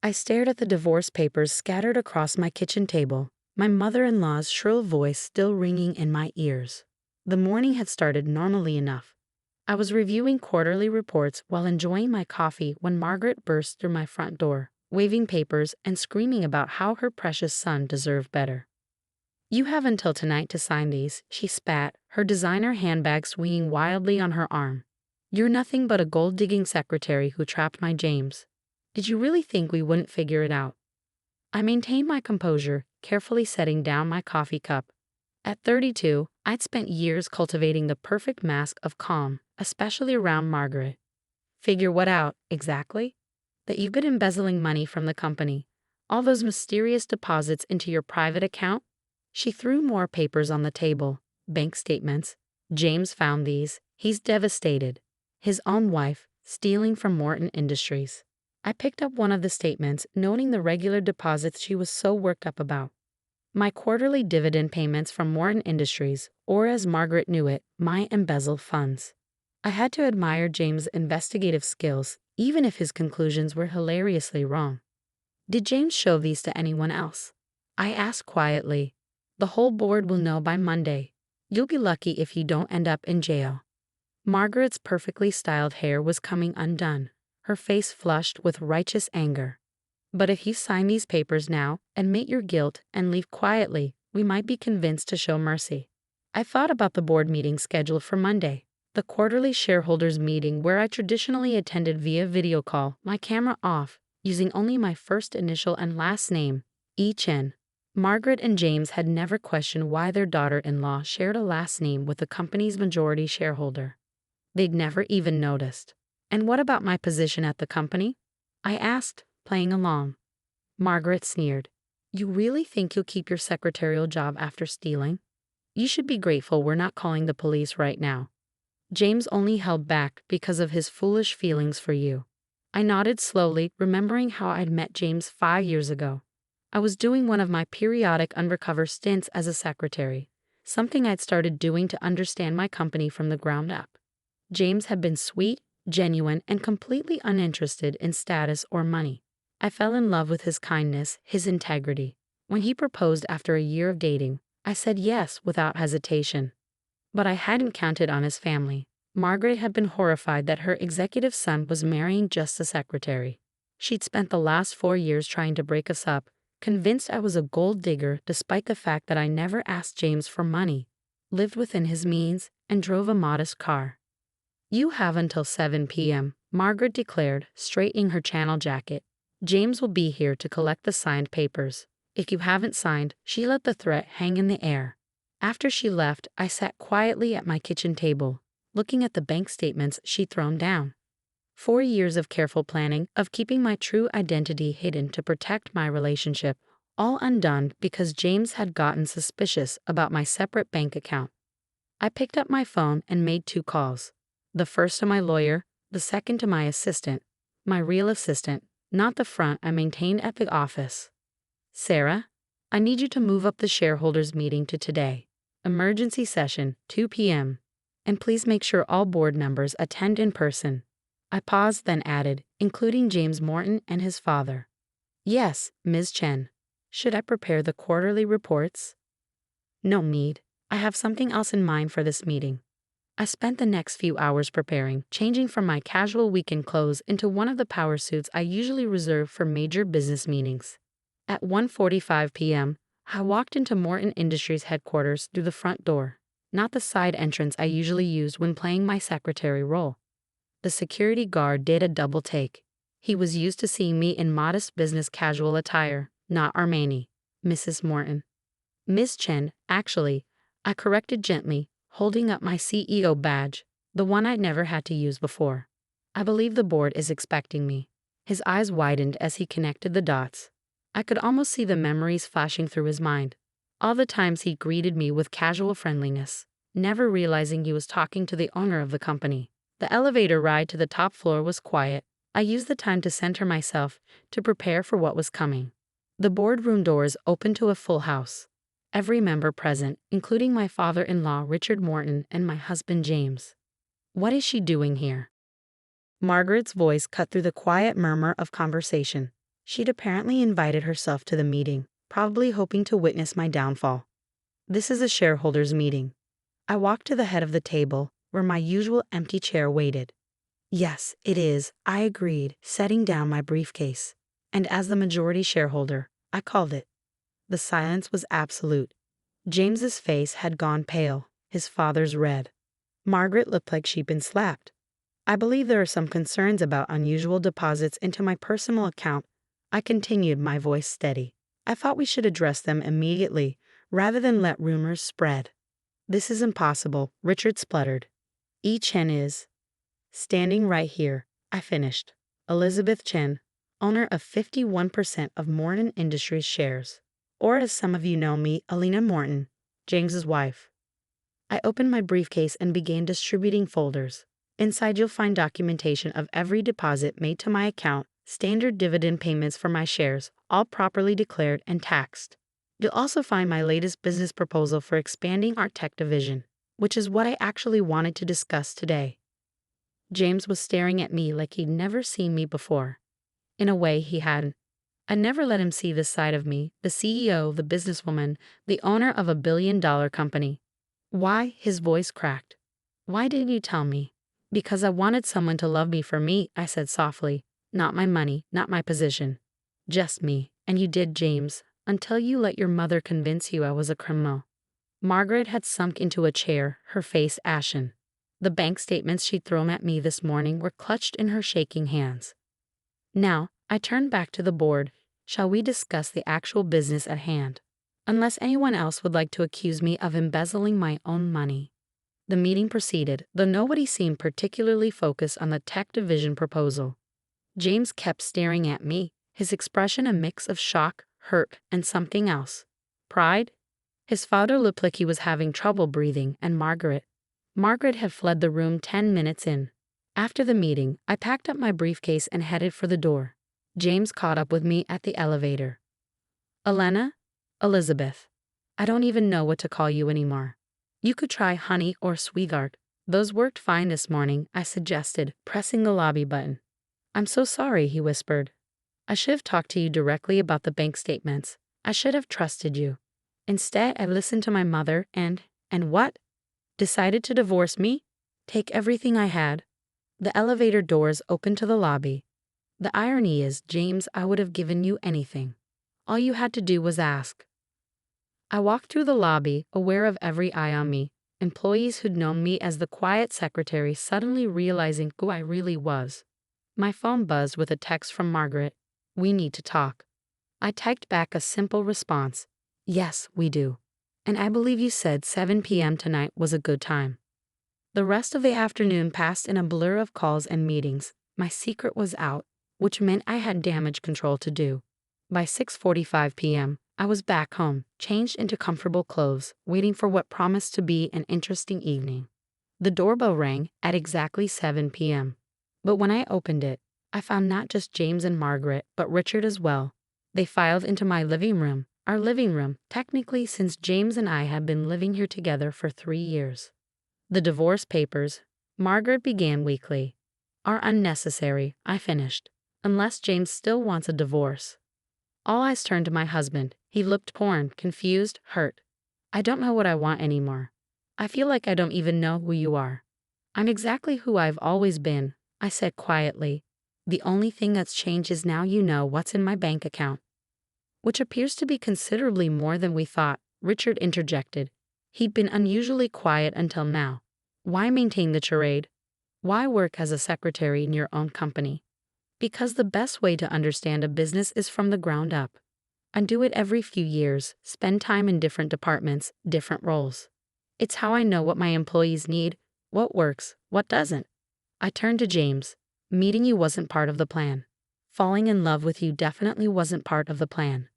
I stared at the divorce papers scattered across my kitchen table, my mother-in-law's shrill voice still ringing in my ears. The morning had started normally enough. I was reviewing quarterly reports while enjoying my coffee when Margaret burst through my front door, waving papers and screaming about how her precious son deserved better. "You have until tonight to sign these," she spat, her designer handbag swinging wildly on her arm. "You're nothing but a gold-digging secretary who trapped my James. Did you really think we wouldn't figure it out?" I maintained my composure, carefully setting down my coffee cup. At 32, I'd spent years cultivating the perfect mask of calm, especially around Margaret. "Figure what out, exactly?" "That you've been embezzling money from the company. All those mysterious deposits into your private account." She threw more papers on the table. "Bank statements. James found these. He's devastated. His own wife, stealing from Morton Industries." I picked up one of the statements, noting the regular deposits she was so worked up about. My quarterly dividend payments from Morton Industries, or as Margaret knew it, my embezzled funds. I had to admire James' investigative skills, even if his conclusions were hilariously wrong. "Did James show these to anyone else?" I asked quietly. "The whole board will know by Monday. You'll be lucky if you don't end up in jail." Margaret's perfectly styled hair was coming undone, her face flushed with righteous anger. "But if you sign these papers now, admit your guilt, and leave quietly, we might be convinced to show mercy." I thought about the board meeting scheduled for Monday, the quarterly shareholders meeting where I traditionally attended via video call, my camera off, using only my first initial and last name, E. Chen. Margaret and James had never questioned why their daughter-in-law shared a last name with the company's majority shareholder. They'd never even noticed. "And what about my position at the company?" I asked, playing along. Margaret sneered. "You really think you'll keep your secretarial job after stealing? You should be grateful we're not calling the police right now. James only held back because of his foolish feelings for you." I nodded slowly, remembering how I'd met James 5 years ago. I was doing one of my periodic undercover stints as a secretary, something I'd started doing to understand my company from the ground up. James had been sweet, genuine, and completely uninterested in status or money. I fell in love with his kindness, his integrity. When he proposed after a year of dating, I said yes without hesitation. But I hadn't counted on his family. Margaret had been horrified that her executive son was marrying just a secretary. She'd spent the last 4 years trying to break us up, convinced I was a gold digger despite the fact that I never asked James for money, lived within his means, and drove a modest car. "You have until 7 p.m., Margaret declared, straightening her channel jacket. "James will be here to collect the signed papers. If you haven't signed," she let the threat hang in the air. After she left, I sat quietly at my kitchen table, looking at the bank statements she'd thrown down. 4 years of careful planning, of keeping my true identity hidden to protect my relationship, all undone because James had gotten suspicious about my separate bank account. I picked up my phone and made 2 calls. The first to my lawyer, the second to my assistant, my real assistant, not the front I maintained at the office. "Sarah, I need you to move up the shareholders meeting to today. Emergency session, 2 p.m. And please make sure all board members attend in person." I paused, then added, "including James Morton and his father." "Yes, Ms. Chen. Should I prepare the quarterly reports?" "No need. I have something else in mind for this meeting." I spent the next few hours preparing, changing from my casual weekend clothes into one of the power suits I usually reserve for major business meetings. At 1:45 p.m., I walked into Morton Industries headquarters through the front door, not the side entrance I usually used when playing my secretary role. The security guard did a double take. He was used to seeing me in modest business casual attire, not Armani. "Mrs. Morton." "Miss Chen, actually," I corrected gently, holding up my CEO badge, the one I'd never had to use before. "I believe the board is expecting me." His eyes widened as he connected the dots. I could almost see the memories flashing through his mind. All the times he greeted me with casual friendliness, never realizing he was talking to the owner of the company. The elevator ride to the top floor was quiet. I used the time to center myself, to prepare for what was coming. The boardroom doors opened to a full house. Every member present, including my father-in-law Richard Morton and my husband James. "What is she doing here?" Margaret's voice cut through the quiet murmur of conversation. She'd apparently invited herself to the meeting, probably hoping to witness my downfall. This is a shareholders' meeting. I walked to the head of the table, where my usual empty chair waited. Yes, it is, I agreed, setting down my briefcase. And as the majority shareholder, I called it. The silence was absolute. James's face had gone pale, his father's red. Margaret looked like she'd been slapped. I believe there are some concerns about unusual deposits into my personal account. I continued, my voice steady. I thought we should address them immediately, rather than let rumors spread. This is impossible, Richard spluttered. Chen is standing right here, I finished. Elizabeth Chen, owner of 51% of Morton Industries shares. Or as some of you know me, Alina Morton, James's wife. I opened my briefcase and began distributing folders. Inside you'll find documentation of every deposit made to my account, standard dividend payments for my shares, all properly declared and taxed. You'll also find my latest business proposal for expanding our tech division, which is what I actually wanted to discuss today. James was staring at me like he'd never seen me before. In a way, he hadn't. I never let him see this side of me, the CEO, the businesswoman, the owner of a billion-dollar company. Why? His voice cracked. Why didn't you tell me? Because I wanted someone to love me for me, I said softly. Not my money, not my position. Just me. And you did, James, until you let your mother convince you I was a criminal. Margaret had sunk into a chair, her face ashen. The bank statements she'd thrown at me this morning were clutched in her shaking hands. Now, I turned back to the board. Shall we discuss the actual business at hand? Unless anyone else would like to accuse me of embezzling my own money. The meeting proceeded, though nobody seemed particularly focused on the tech division proposal. James kept staring at me, his expression a mix of shock, hurt, and something else. Pride? His father looked like he was having trouble breathing, and Margaret had fled the room 10 minutes in. After the meeting, I packed up my briefcase and headed for the door. James caught up with me at the elevator. Elena? Elizabeth. I don't even know what to call you anymore. You could try honey or sweetheart. Those worked fine this morning, I suggested, pressing the lobby button. I'm so sorry, he whispered. I should have talked to you directly about the bank statements. I should have trusted you. Instead, I listened to my mother and what? Decided to divorce me? Take everything I had? The elevator doors opened to the lobby. The irony is, James, I would have given you anything. All you had to do was ask. I walked through the lobby, aware of every eye on me, employees who'd known me as the quiet secretary suddenly realizing who I really was. My phone buzzed with a text from Margaret. We need to talk. I typed back a simple response. Yes, we do. And I believe you said 7 p.m. tonight was a good time. The rest of the afternoon passed in a blur of calls and meetings. My secret was out, which meant I had damage control to do. By 6:45 p.m., I was back home, changed into comfortable clothes, waiting for what promised to be an interesting evening. The doorbell rang at exactly 7 p.m. But when I opened it, I found not just James and Margaret, but Richard as well. They filed into my living room, our living room, technically since James and I had been living here together for 3 years. The divorce papers, Margaret began weakly, are unnecessary, I finished, unless James still wants a divorce. All eyes turned to my husband. He looked torn, confused, hurt. I don't know what I want anymore. I feel like I don't even know who you are. I'm exactly who I've always been, I said quietly. The only thing that's changed is now you know what's in my bank account. Which appears to be considerably more than we thought, Richard interjected. He'd been unusually quiet until now. Why maintain the charade? Why work as a secretary in your own company? Because the best way to understand a business is from the ground up. I do it every few years, spend time in different departments, different roles. It's how I know what my employees need, what works, what doesn't. I turned to James. Meeting you wasn't part of the plan. Falling in love with you definitely wasn't part of the plan.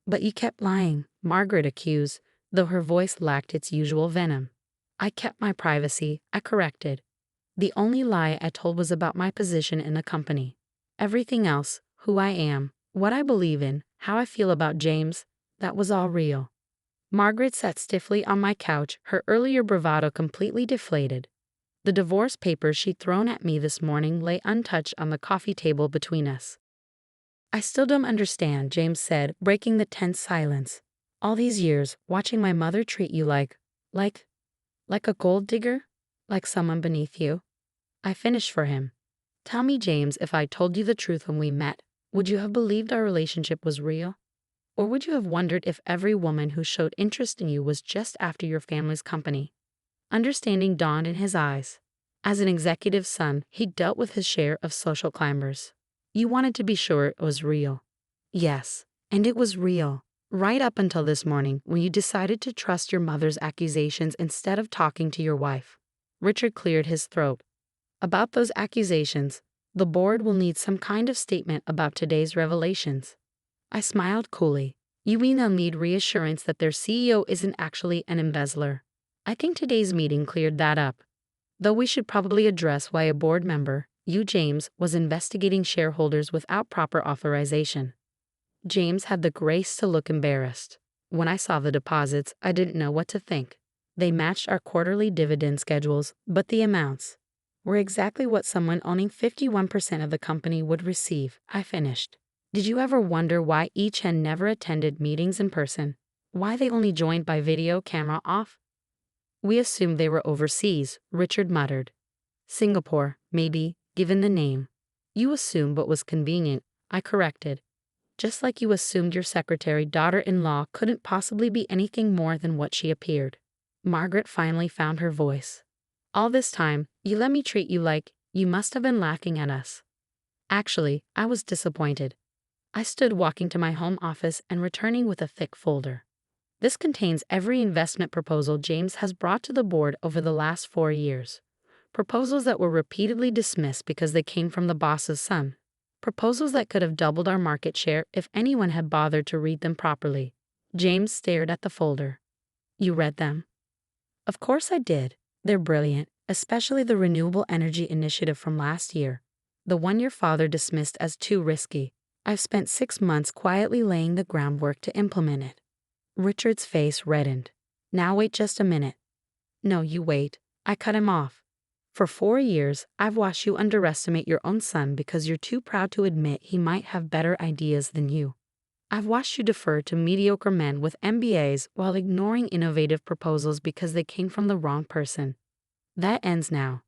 But you kept lying, Margaret accused, though her voice lacked its usual venom. I kept my privacy, I corrected. The only lie I told was about my position in the company. Everything else, who I am, what I believe in, how I feel about James, that was all real. Margaret sat stiffly on my couch, her earlier bravado completely deflated. The divorce papers she'd thrown at me this morning lay untouched on the coffee table between us. I still don't understand, James said, breaking the tense silence. All these years, watching my mother treat you like, like a gold digger? Like someone beneath you? I finished for him. Tell me, James, if I told you the truth when we met, would you have believed our relationship was real? Or would you have wondered if every woman who showed interest in you was just after your family's company? Understanding dawned in his eyes. As an executive son, he dealt with his share of social climbers. You wanted to be sure it was real. Yes, and it was real. Right up until this morning when you decided to trust your mother's accusations instead of talking to your wife. Richard cleared his throat. About those accusations, the board will need some kind of statement about today's revelations. I smiled coolly. You mean they'll need reassurance that their CEO isn't actually an embezzler? I think today's meeting cleared that up. Though we should probably address why a board member, you James, was investigating shareholders without proper authorization. James had the grace to look embarrassed. When I saw the deposits, I didn't know what to think. They matched our quarterly dividend schedules, but the amounts were exactly what someone owning 51% of the company would receive. I finished. Did you ever wonder why each had never attended meetings in person? Why they only joined by video camera off? We assumed they were overseas, Richard muttered. Singapore, maybe, given the name. You assumed what was convenient, I corrected. Just like you assumed your secretary daughter-in-law couldn't possibly be anything more than what she appeared. Margaret finally found her voice. All this time, you let me treat you like you must have been laughing at us. Actually, I was disappointed. I stood walking to my home office and returning with a thick folder. This contains every investment proposal James has brought to the board over the last 4 years. Proposals that were repeatedly dismissed because they came from the boss's son. Proposals that could have doubled our market share if anyone had bothered to read them properly. James stared at the folder. You read them? Of course I did. They're brilliant, especially the renewable energy initiative from last year. The one your father dismissed as too risky. I've spent 6 months quietly laying the groundwork to implement it. Richard's face reddened. Now wait just a minute. No, you wait. I cut him off. For 4 years, I've watched you underestimate your own son because you're too proud to admit he might have better ideas than you. I've watched you defer to mediocre men with MBAs while ignoring innovative proposals because they came from the wrong person. That ends now.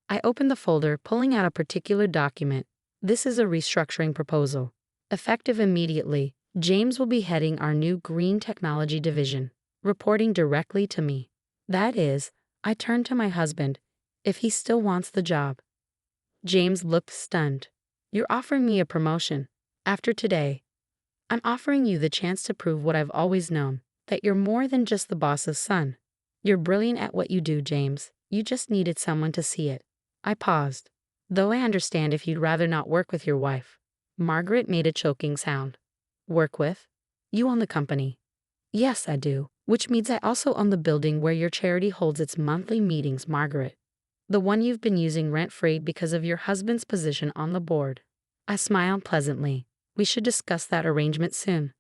I opened the folder, pulling out a particular document. This is a restructuring proposal. Effective immediately, James will be heading our new green technology division, reporting directly to me. That is, I turned to my husband, if he still wants the job. James looked stunned. You're offering me a promotion. After today, I'm offering you the chance to prove what I've always known, that you're more than just the boss's son. You're brilliant at what you do, James. You just needed someone to see it. I paused. Though I understand if you'd rather not work with your wife. Margaret made a choking sound. Work with? You own the company. Yes, I do, which means I also own the building where your charity holds its monthly meetings, Margaret. The one you've been using rent-free because of your husband's position on the board. I smiled pleasantly. We should discuss that arrangement soon.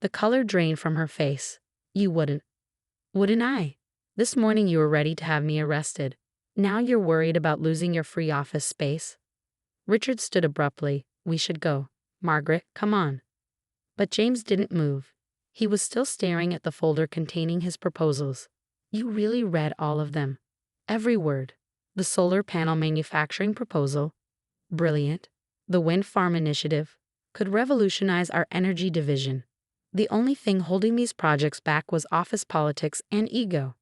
The color drained from her face. You wouldn't. Wouldn't I? This morning you were ready to have me arrested. Now you're worried about losing your free office space. Richard stood abruptly. We should go. Margaret, come on. But James didn't move. He was still staring at the folder containing his proposals. You really read all of them. Every word. The solar panel manufacturing proposal. Brilliant. The wind farm initiative. Could revolutionize our energy division. The only thing holding these projects back was office politics and ego.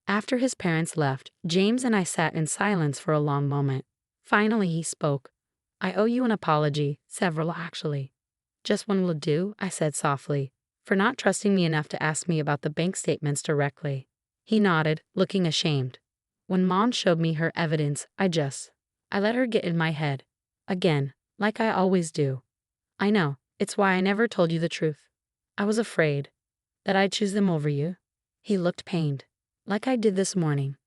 After his parents left, James and I sat in silence for a long moment. Finally he spoke. I owe you an apology, several actually. Just one will do, I said softly, for not trusting me enough to ask me about the bank statements directly. He nodded, looking ashamed. When Mom showed me her evidence, I let her get in my head. Again, like I always do. I know, it's why I never told you the truth. I was afraid that I'd choose them over you. He looked pained, like I did this morning.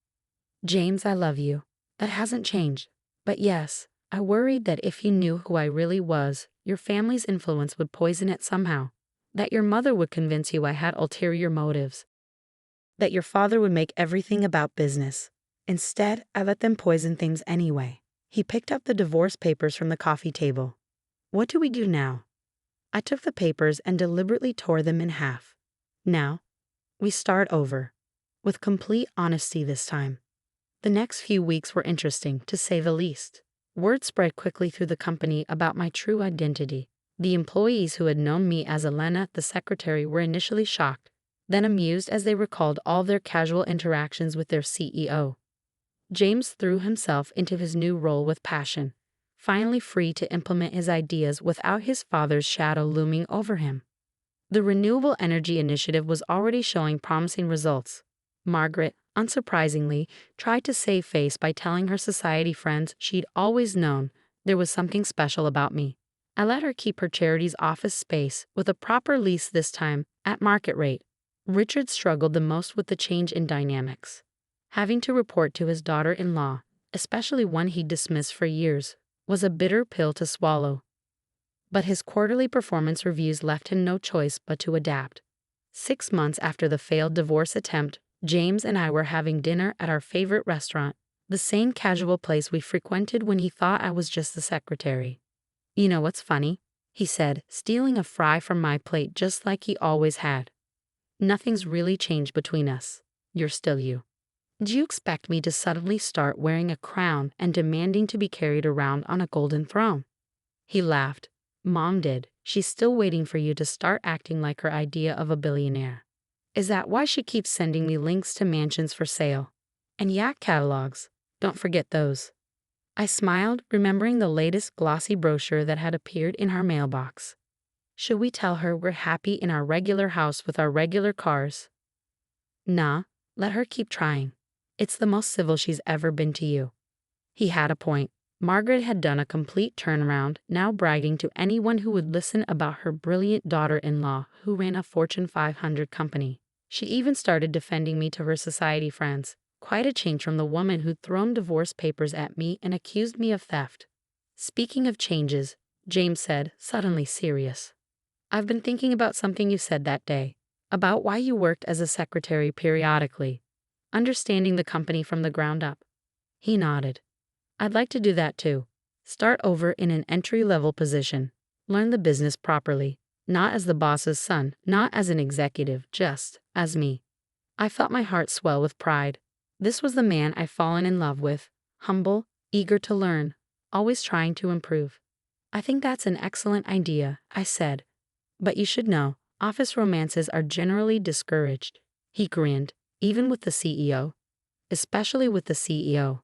James, I love you. That hasn't changed. But yes, I worried that if you knew who I really was, your family's influence would poison it somehow. That your mother would convince you I had ulterior motives. That your father would make everything about business. Instead, I let them poison things anyway. He picked up the divorce papers from the coffee table. What do we do now? I took the papers and deliberately tore them in half. Now, we start over. With complete honesty this time. The next few weeks were interesting, to say the least. Word spread quickly through the company about my true identity. The employees who had known me as Elena, the secretary, were initially shocked, then amused as they recalled all their casual interactions with their CEO. James threw himself into his new role with passion, finally free to implement his ideas without his father's shadow looming over him. The renewable energy initiative was already showing promising results. Margaret, unsurprisingly, tried to save face by telling her society friends she'd always known there was something special about me. I let her keep her charity's office space with a proper lease this time, at market rate. Richard struggled the most with the change in dynamics. Having to report to his daughter-in-law, especially one he'd dismissed for years, was a bitter pill to swallow. But his quarterly performance reviews left him no choice but to adapt. 6 months after the failed divorce attempt, James and I were having dinner at our favorite restaurant, the same casual place we frequented when he thought I was just the secretary. "You know what's funny?" he said, stealing a fry from my plate just like he always had. "Nothing's really changed between us. You're still you. Do you expect me to suddenly start wearing a crown and demanding to be carried around on a golden throne?" He laughed. "Mom did. She's still waiting for you to start acting like her idea of a billionaire. Is that why she keeps sending me links to mansions for sale? And yacht catalogs. Don't forget those." I smiled, remembering the latest glossy brochure that had appeared in our mailbox. "Should we tell her we're happy in our regular house with our regular cars?" "Nah, let her keep trying. It's the most civil she's ever been to you." He had a point. Margaret had done a complete turnaround, now bragging to anyone who would listen about her brilliant daughter-in-law who ran a Fortune 500 company. She even started defending me to her society friends. Quite a change from the woman who'd thrown divorce papers at me and accused me of theft. "Speaking of changes," James said, suddenly serious. "I've been thinking about something you said that day, about why you worked as a secretary periodically, understanding the company from the ground up." He nodded. "I'd like to do that too. Start over in an entry-level position. Learn the business properly. Not as the boss's son, not as an executive, just as me." I felt my heart swell with pride. This was the man I'd fallen in love with, humble, eager to learn, always trying to improve. "I think that's an excellent idea," I said. "But you should know, office romances are generally discouraged." He grinned. "Even with the CEO. Especially with the CEO.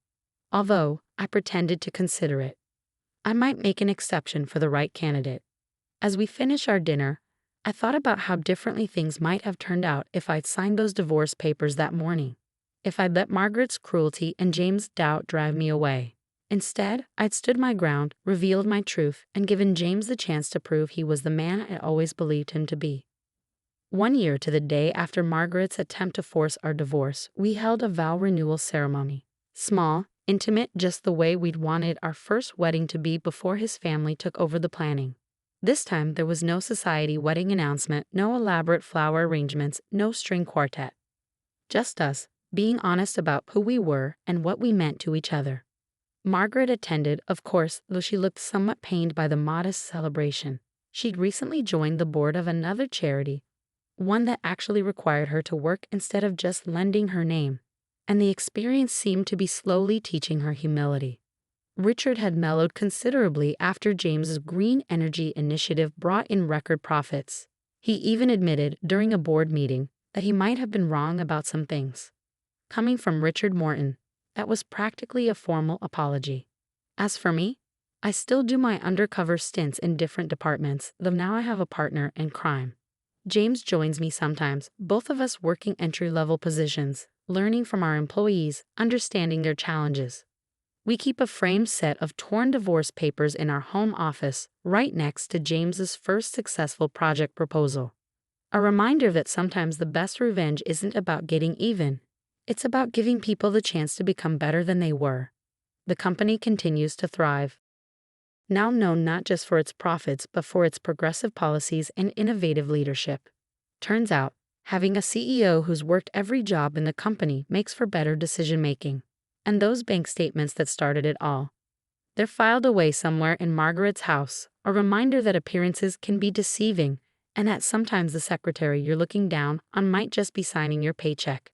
Although, I pretended to consider it. I might make an exception for the right candidate." As we finished our dinner, I thought about how differently things might have turned out if I'd signed those divorce papers that morning. If I'd let Margaret's cruelty and James' doubt drive me away. Instead, I'd stood my ground, revealed my truth, and given James the chance to prove he was the man I always believed him to be. 1 year to the day after Margaret's attempt to force our divorce, we held a vow renewal ceremony. Small, intimate, just the way we'd wanted our first wedding to be before his family took over the planning. This time, there was no society wedding announcement, no elaborate flower arrangements, no string quartet. Just us, being honest about who we were and what we meant to each other. Margaret attended, of course, though she looked somewhat pained by the modest celebration. She'd recently joined the board of another charity, one that actually required her to work instead of just lending her name, and the experience seemed to be slowly teaching her humility. Richard had mellowed considerably after James's green energy initiative brought in record profits. He even admitted during a board meeting that he might have been wrong about some things. Coming from Richard Morton, that was practically a formal apology. As for me, I still do my undercover stints in different departments, though now I have a partner in crime. James joins me sometimes, both of us working entry-level positions, learning from our employees, understanding their challenges. We keep a framed set of torn divorce papers in our home office, right next to James's first successful project proposal. A reminder that sometimes the best revenge isn't about getting even. It's about giving people the chance to become better than they were. The company continues to thrive. Now known not just for its profits but for its progressive policies and innovative leadership. Turns out, having a CEO who's worked every job in the company makes for better decision-making. And those bank statements that started it all. They're filed away somewhere in Margaret's house, a reminder that appearances can be deceiving, and that sometimes the secretary you're looking down on might just be signing your paycheck.